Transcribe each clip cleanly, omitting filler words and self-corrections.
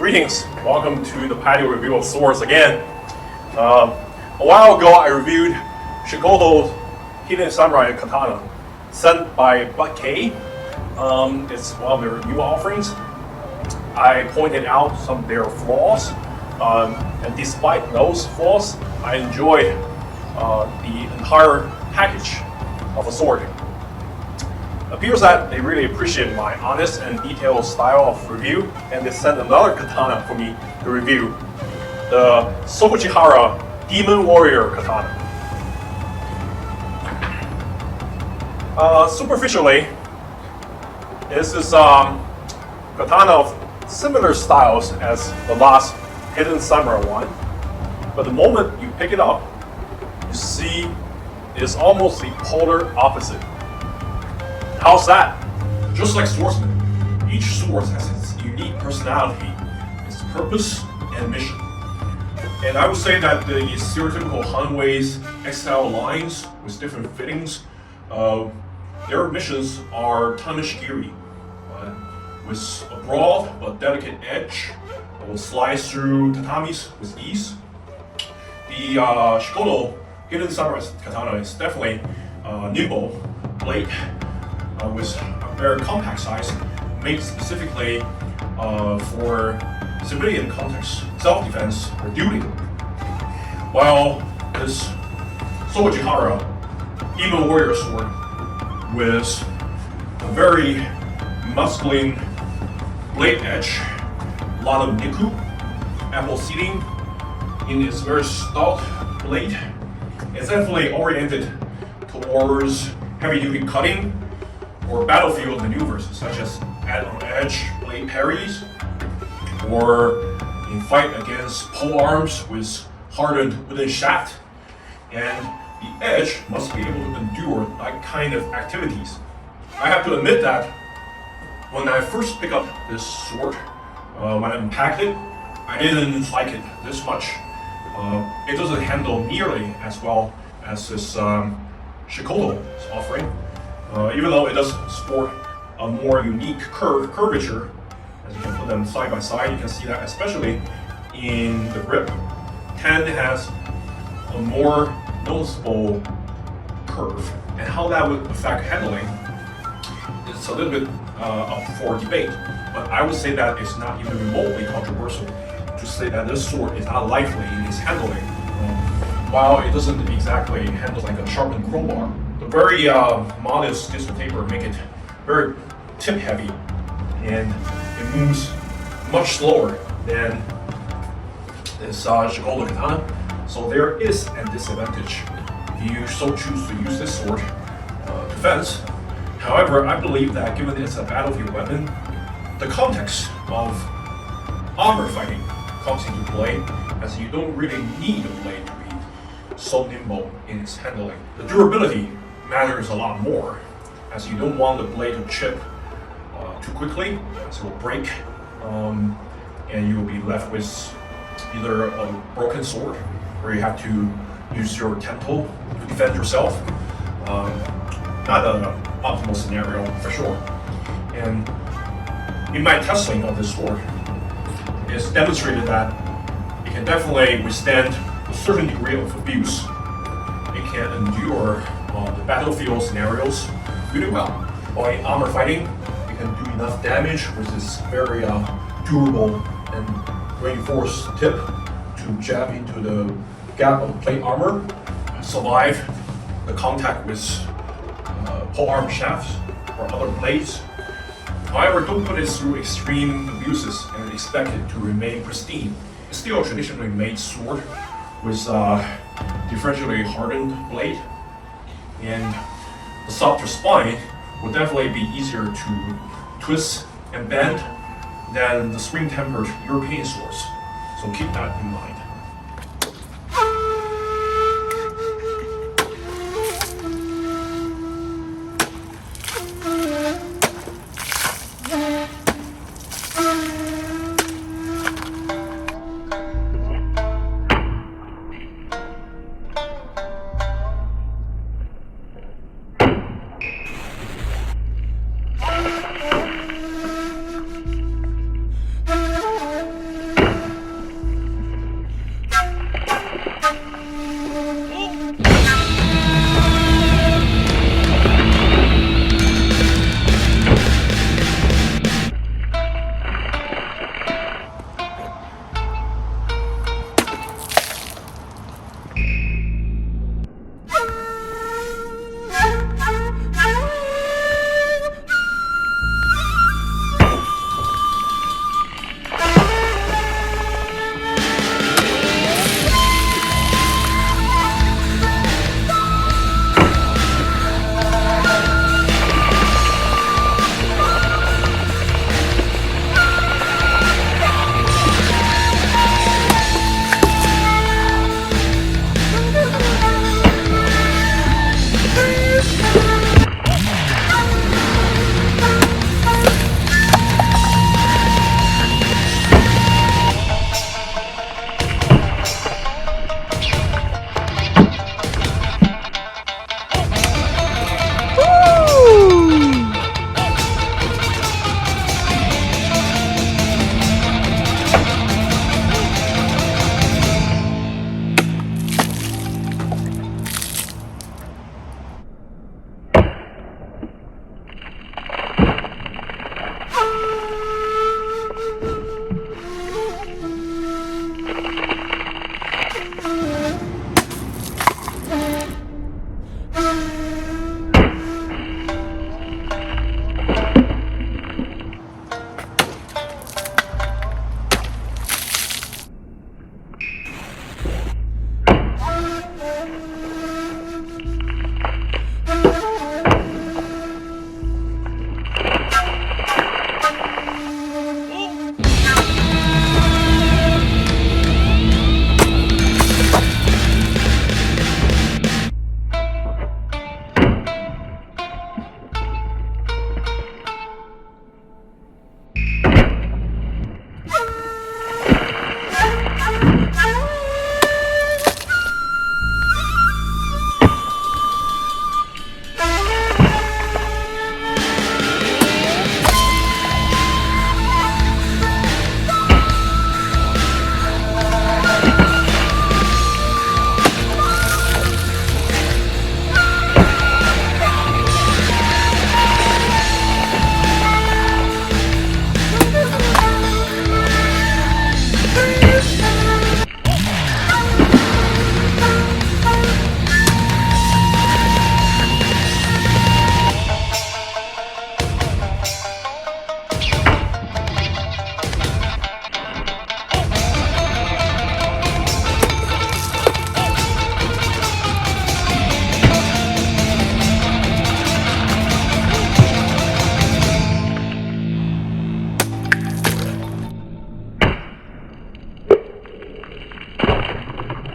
Greetings, welcome to the patio review of swords again. A while ago I reviewed Shikoto's Hidden Samurai Katana sent by habaki. It's one of their new offerings. I pointed out some of their flaws, and despite those flaws, I enjoyed the entire package of a sword. Appears that they really appreciate my honest and detailed style of review, and they sent another katana for me to review, the Sokojikara Demon Warrior Katana. Superficially, this is katana of similar styles as the last Hidden Samurai one, but the moment you pick it up, you see it's almost the polar opposite. How's that? Just like swordsmen, each sword has its unique personality, its purpose and mission. And I would say that the stereotypical Hanwei's XL lines with different fittings, their missions are Tanishigiri, with a broad but delicate edge that will slice through tatamis with ease. The Shikoto Hidden Samurai Katana is definitely nimble blade with a very compact size, made specifically for civilian context, self-defense, or duty. While this Sokojikara Demon Warrior sword with a very masculine blade edge, a lot of niku, ample seating in its very stout blade, it's definitely oriented towards heavy-duty cutting or battlefield maneuvers such as edge blade parries, or in fight against polearms with hardened wooden shaft. And the edge must be able to endure that kind of activities. I have to admit that when I first picked up this sword, when I unpacked it, I didn't like it this much. It doesn't handle nearly as well as this Shikoto's offering. Even though it does sport a more unique curvature, as you can put them side by side, you can see that especially in the grip. Tang has a more noticeable curve, and how that would affect handling is a little bit up for debate. But I would say that it's not even remotely controversial to say that this sword is not lively in its handling, while it doesn't exactly handle like a sharpened crowbar. The very modest distal taper make it very tip heavy, and it moves much slower than this Shikoto Katana. So there is a disadvantage if you so choose to use this sword defense. However, I believe that given it's a battlefield weapon, the context of armor fighting comes into play, as you don't really need a blade to be so nimble in its handling. The durability matters a lot more, as you don't want the blade to chip too quickly, as it will break, and you will be left with either a broken sword, where you have to use your tempo to defend yourself. Not an optimal scenario for sure. And in my testing of this sword, it's demonstrated that it can definitely withstand a certain degree of abuse. It can endure the battlefield scenarios really well. While in armor fighting, it can do enough damage with this very durable and reinforced tip to jab into the gap of plate armor, survive the contact with polearm shafts or other blades. However, don't put it through extreme abuses and expect it to remain pristine. It's still a traditionally made sword with differentially hardened blade, and the softer spine will definitely be easier to twist and bend than the spring-tempered European swords. So keep that in mind.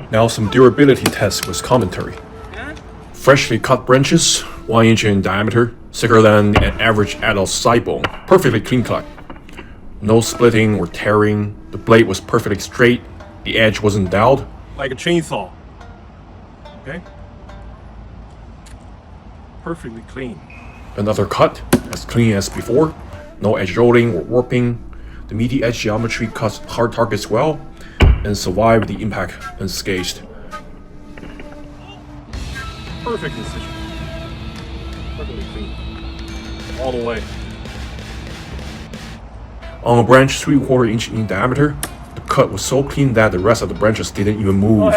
Now some durability tests with commentary. Freshly cut branches, 1 inch in diameter, thicker than an average adult side bone, perfectly clean cut. No splitting or tearing, the blade was perfectly straight, the edge wasn't dulled. Like a chainsaw. Okay? Perfectly clean. Another cut, as clean as before, no edge rolling or warping. The meaty edge geometry cuts hard targets well, and survived the impact unscathed. Perfect incision. Perfectly clean. All the way. On a branch 3/4 inch in diameter, the cut was so clean that the rest of the branches didn't even move.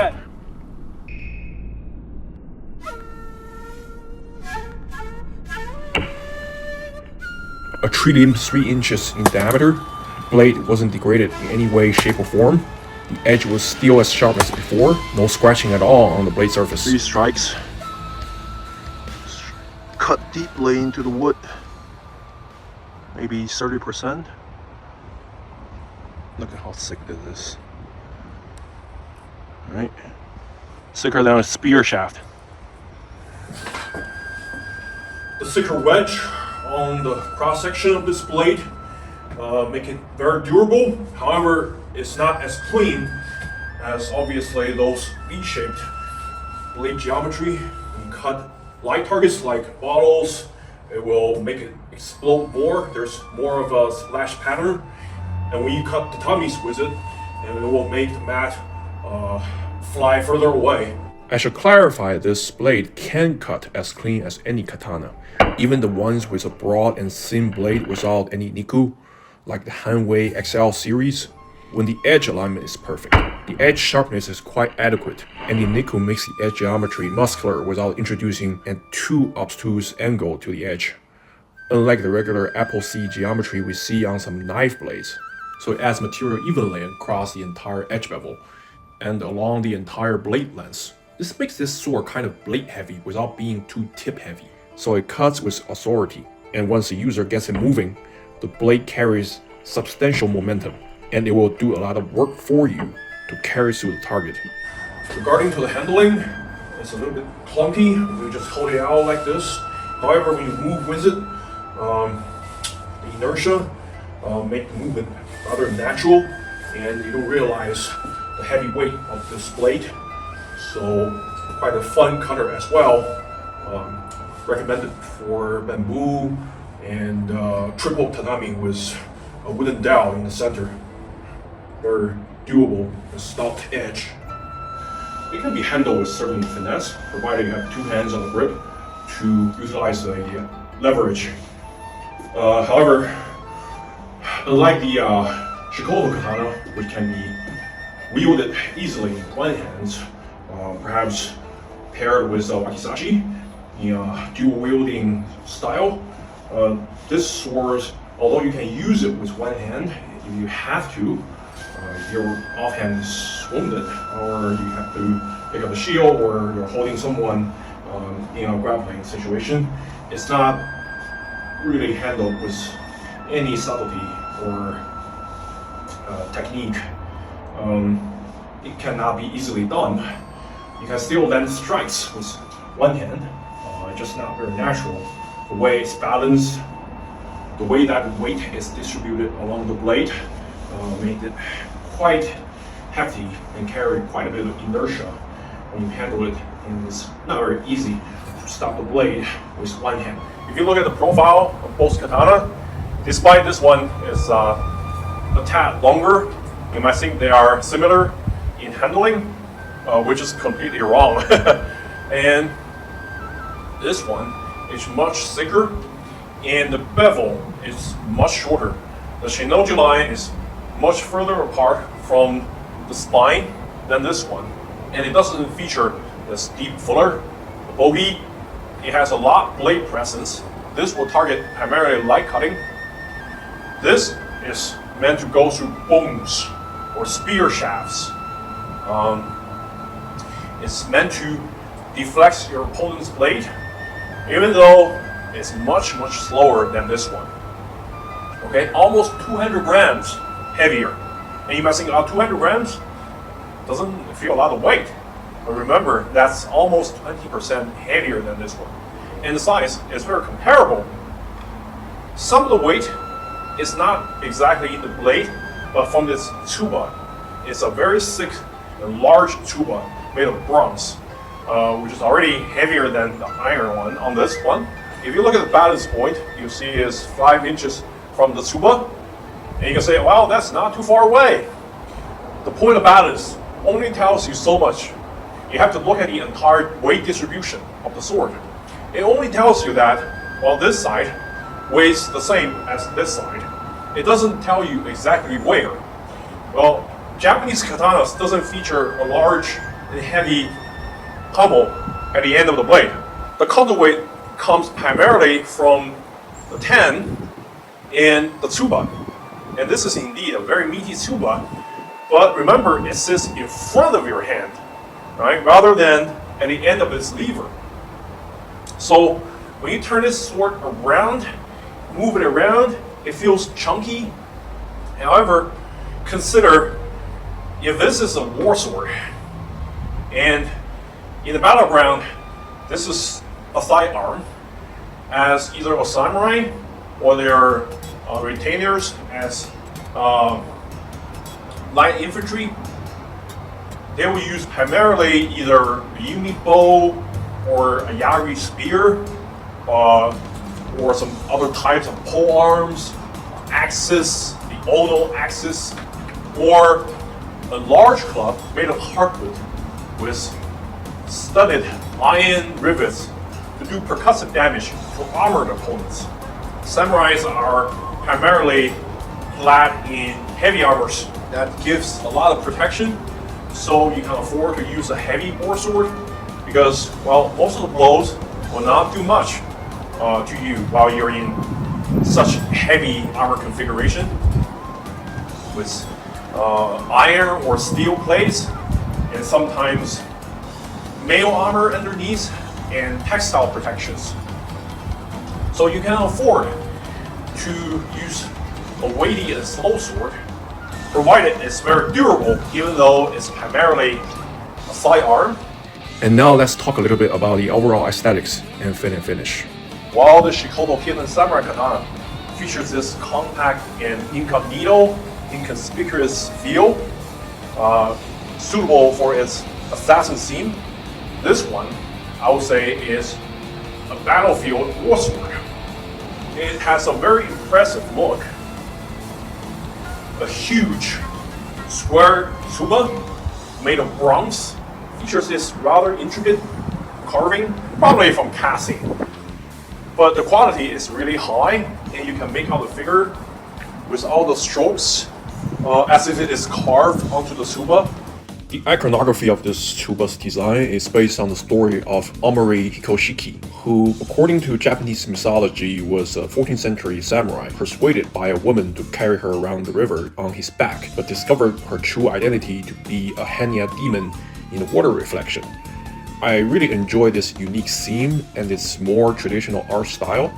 A tree limb 3 inches in diameter, blade wasn't degraded in any way, shape, or form. The edge was still as sharp as before, no scratching at all on the blade surface. 3 strikes. Cut deeply into the wood. Maybe 30%. Look at how thick this is. Right? Thicker than a spear shaft. The thicker wedge on the cross section of this blade make it very durable. However, it's not as clean as obviously those V-shaped blade geometry. When you cut light targets like bottles, it will make it explode more. There's more of a splash pattern. And when you cut tatamis with it, and it will make the mat fly further away. I should clarify, this blade can cut as clean as any katana, even the ones with a broad and thin blade without any niku, like the Hanwei XL series. When the edge alignment is perfect, the edge sharpness is quite adequate, and the niku makes the edge geometry muscular without introducing a too obtuse angle to the edge, unlike the regular apple seed geometry we see on some knife blades. So it adds material evenly across the entire edge bevel and along the entire blade length. This makes this sword kind of blade heavy without being too tip heavy, so it cuts with authority, and once the user gets it moving, the blade carries substantial momentum, and it will do a lot of work for you to carry through the target. Regarding to the handling, It's a little bit clunky. You just hold it out like this. However, when you move with it, the inertia make the movement rather natural, and you don't realize the heavy weight of this blade. So quite a fun cutter as well. Recommended for bamboo and triple tatami with a wooden dowel in the center. Very doable, a stout edge. It can be handled with certain finesse, provided you have two hands on the grip to utilize the leverage. However, unlike the Shikoto katana, which can be wielded easily in one hand, perhaps paired with wakizashi, the dual wielding style, this sword, although you can use it with one hand, if you have to, your offhand is wounded, or you have to pick up a shield, or you're holding someone in a grappling situation, it's not really handled with any subtlety or technique. It cannot be easily done. You can still land strikes with one hand, just not very natural. The way it's balanced, the way that weight is distributed along the blade, made it quite hefty and carry quite a bit of inertia when you handle it, and it's not very easy to stop the blade with one hand. If you look at the profile of both katana, despite this one is a tad longer, you might think they are similar in handling, which is completely wrong. And this one is much thicker, and the bevel is much shorter. The shinoji line is much further apart from the spine than this one, and it doesn't feature this deep fuller, the bogey. It has a lot blade presence. This will target primarily light cutting. This is meant to go through bones or spear shafts. It's meant to deflect your opponent's blade, even though it's much slower than this one. Okay, almost 200 grams heavier. And you might think, 200 grams doesn't feel a lot of weight. But remember, that's almost 20% heavier than this one. And the size is very comparable. Some of the weight is not exactly in the blade, but from this tsuba. It's a very thick and large tsuba made of bronze, which is already heavier than the iron one on this one. If you look at the balance point, you see it's 5 inches from the tsuba. And you can say, well, that's not too far away. The point of balance only tells you so much. You have to look at the entire weight distribution of the sword. It only tells you that, well, this side weighs the same as this side. It doesn't tell you exactly where. Well, Japanese katanas doesn't feature a large and heavy hamon at the end of the blade. The counterweight comes primarily from the tang and the tsuba. And this is indeed a very meaty tsuba, but remember, it sits in front of your hand, right, rather than at the end of its lever. So when you turn this sword around, move it around, it feels chunky. However, consider if this is a war sword, and in the battleground, this is a sidearm, as either a samurai or their retainers as light infantry. They will use primarily either a yumi bow or a yari spear, or some other types of polearms, axes, the ono axis, or a large club made of hardwood with studded iron rivets to do percussive damage to armored opponents. Samurais are primarily clad in heavy armors that gives a lot of protection, so you can afford to use a heavy war sword because, well, most of the blows will not do much to you while you're in such heavy armor configuration with iron or steel plates, and sometimes mail armor underneath and textile protections. So you can afford to use a weighty and slow sword, provided it's very durable, even though it's primarily a sidearm, And now let's talk a little bit about the overall aesthetics and fit and finish. While the Shikoto Hidden Samurai Katana features this compact and inconspicuous feel, suitable for its assassin theme, this one, I would say, is a battlefield war sword. It has a very impressive look. A huge square tsuba made of bronze features this rather intricate carving, probably from casting. But the quality is really high, and you can make out the figure with all the strokes as if it is carved onto the tsuba. The iconography of this tsuba's design is based on the story of Omori Hikoshichi, who, according to Japanese mythology, was a 14th century samurai persuaded by a woman to carry her around the river on his back, but discovered her true identity to be a Hanya demon in water reflection. I really enjoy this unique theme and its more traditional art style.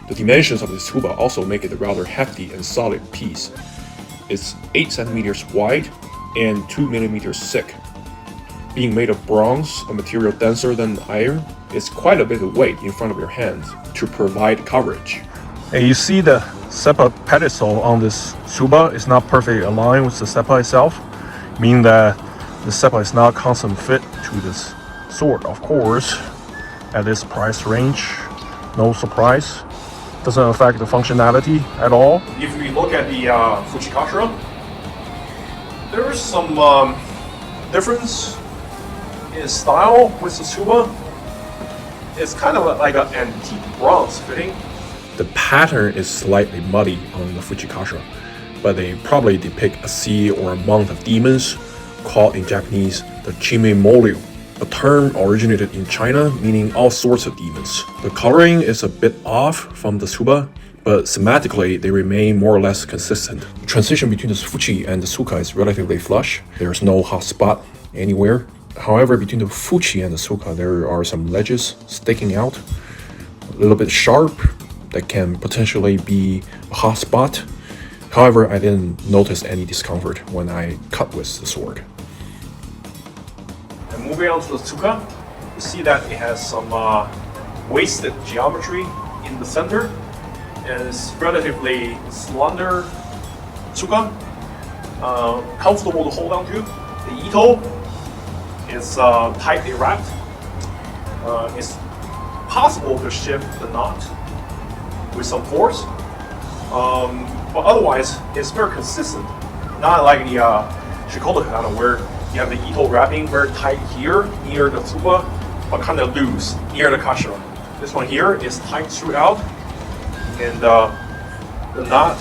The dimensions of the tsuba also make it a rather hefty and solid piece. It's 8 centimeters wide and 2 millimeters thick. Being made of bronze, a material denser than iron, it's quite a bit of weight in front of your hand to provide coverage. And you see the seppa pedestal on this tsuba is not perfectly aligned with the seppa itself, meaning that the seppa is not constant fit to this sword. Of course, at this price range, no surprise, doesn't affect the functionality at all. If we look at the Fujikashira, there is some difference in style with the tsuba. It's kind of like an antique bronze fitting. The pattern is slightly muddy on the Fujikashira, but they probably depict a sea or a mount of demons, called in Japanese the chimemoryu, a term originated in China meaning all sorts of demons. The coloring is a bit off from the tsuba, but thematically they remain more or less consistent. The transition between the fuchi and the suka is relatively flush. There's no hot spot anywhere. However, between the fuchi and the suka, there are some ledges sticking out, a little bit sharp, that can potentially be a hot spot. However, I didn't notice any discomfort when I cut with the sword. And moving on to the tsuka, you see that it has some wasted geometry in the center, and it's relatively slender tsuka, comfortable to hold on to. The ito is tightly wrapped. It's possible to shift the knot with some force, but otherwise it's very consistent. Not like the Shikoto Katana where you have the ito wrapping very tight here near the tsuba, but kind of loose near the kashira. This one here is tight throughout, and the knot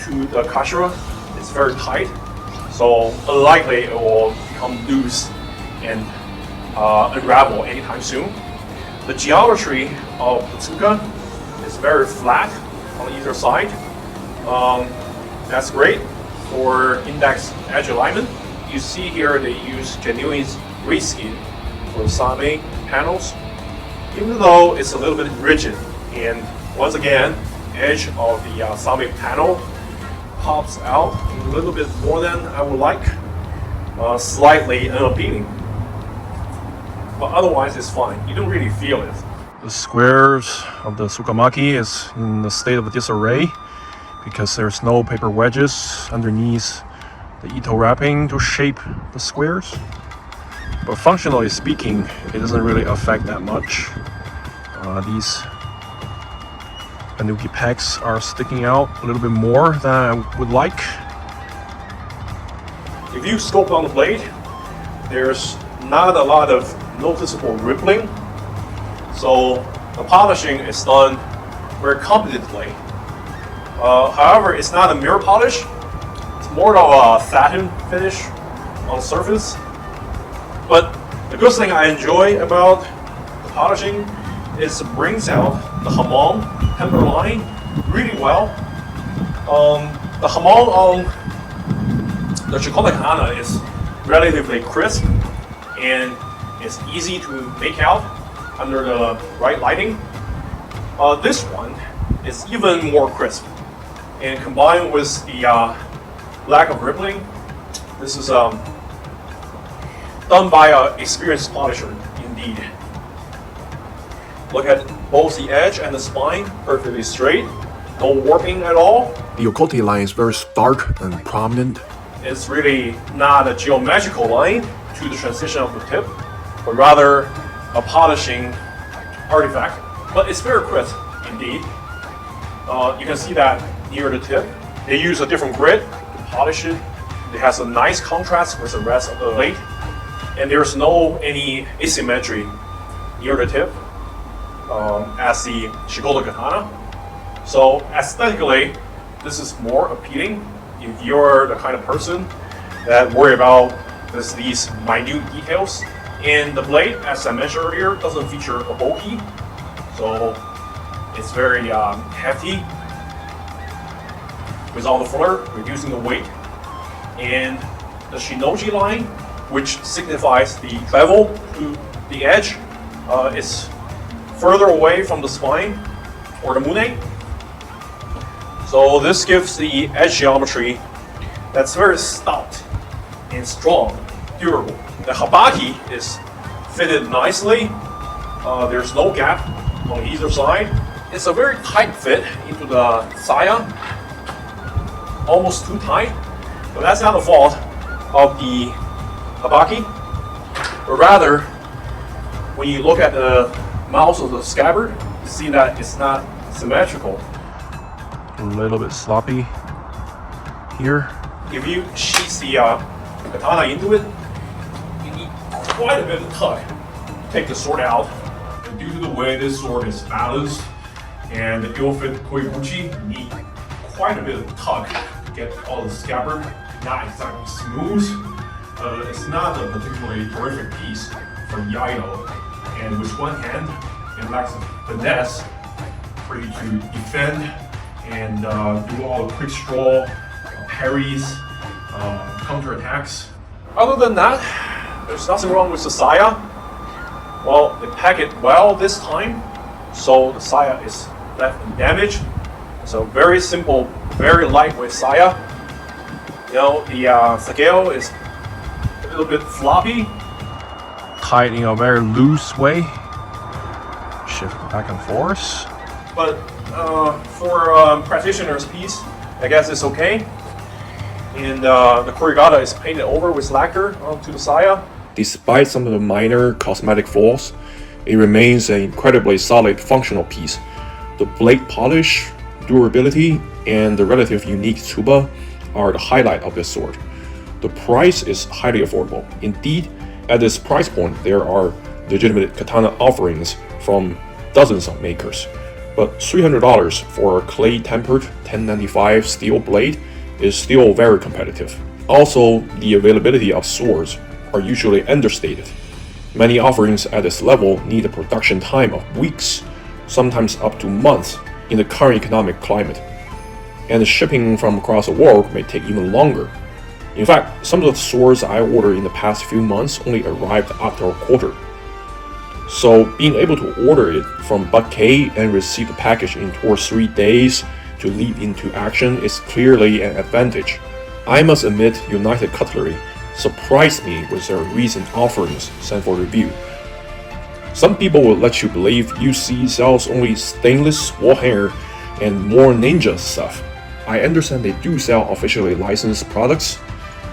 to the kashira is very tight, so unlikely it will become loose and unravel anytime soon. The geometry of the tsuka is very flat on either side. That's great for index edge alignment. You see here they use genuine reskin for the same panels, even though it's a little bit rigid. And once again, edge of the same panel pops out a little bit more than I would like, slightly unappealing. But otherwise it's fine. You don't really feel it. The squares of the Tsukamaki is in a state of disarray because there's no paper wedges underneath the ito wrapping to shape the squares. But functionally speaking, it doesn't really affect that much. These Anuki pegs are sticking out a little bit more than I would like. If you scope on the blade, there's not a lot of noticeable rippling. So the polishing is done very competently. However, it's not a mirror polish. It's more of a satin finish on the surface. But the good thing I enjoy about the polishing is it brings out the hamon temper line really well. The hamon on the Shikoto Katana is relatively crisp and it's easy to make out under the right lighting. This one is even more crisp, and combined with the lack of rippling, this is done by an experienced polisher in indeed. Look at both the edge and the spine, perfectly straight, no warping at all. The yokote line is very stark and prominent. It's really not a geometrical line to the transition of the tip, but rather a polishing artifact. But it's very crisp indeed. You can see that near the tip. They use a different grit to polish it. It has a nice contrast with the rest of the blade, and there's no any asymmetry near the tip as the Shikoda Katana. So aesthetically, this is more appealing if you're the kind of person that worry about these minute details. And the blade, as I mentioned earlier, doesn't feature a bulky, so it's very hefty without the filler, reducing the weight. And the shinoji line, which signifies the bevel to the edge, is further away from the spine or the mune. So this gives the edge geometry that's very stout and strong, durable. The habaki is fitted nicely. There's no gap on either side. It's a very tight fit into the saya, almost too tight. But that's not the fault of the habaki, but rather when you look at the mouth of the scabbard, you see that it's not symmetrical. A little bit sloppy here. If you sheath the katana into it, you need quite a bit of tug to take the sword out. And due to the way this sword is balanced and the ill-fit koibuchi, you need quite a bit of tug to get all the scabbard not exactly smooth. It's not a particularly terrific piece for the idol, and with one hand, it lacks finesse for you to defend and do all the quick straw, parries, counterattacks. Other than that, there's nothing wrong with the saya. Well, they pack it well this time, so the saya is left undamaged. It's a very simple, very lightweight saya. You know, the sageo is a little bit floppy. Tied in a very loose way. Shift back and forth. But for practitioner's piece, I guess it's okay. And the korigata is painted over with lacquer onto the saya. Despite some of the minor cosmetic flaws, it remains an incredibly solid functional piece. The blade polish, durability, and the relative unique tsuba are the highlight of this sword. The price is highly affordable. Indeed, at this price point, there are legitimate katana offerings from dozens of makers. But $300 for a clay-tempered 1095 steel blade is still very competitive. Also, the availability of swords are usually understated. Many offerings at this level need a production time of weeks, sometimes up to months in the current economic climate. And the shipping from across the world may take even longer. In fact, some of the swords I ordered in the past few months only arrived after a quarter. So being able to order it from Buckeye and receive the package in 2 or 3 days to leap into action is clearly an advantage. I must admit, United Cutlery surprised me with their recent offerings sent for review. Some people will let you believe UC sells only stainless wall hanger and more ninja stuff. I understand they do sell officially licensed products,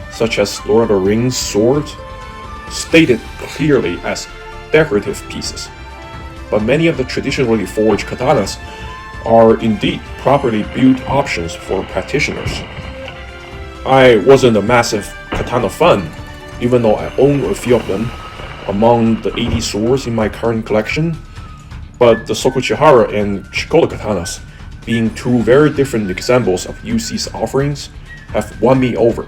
such as Lord of the Rings swords, stated clearly as decorative pieces. But many of the traditionally forged katanas are indeed properly built options for practitioners. I wasn't a massive katana fan, even though I own a few of them among the 80 swords in my current collection, but the Sokojikara and Shikoda katanas, being two very different examples of UC's offerings, have won me over.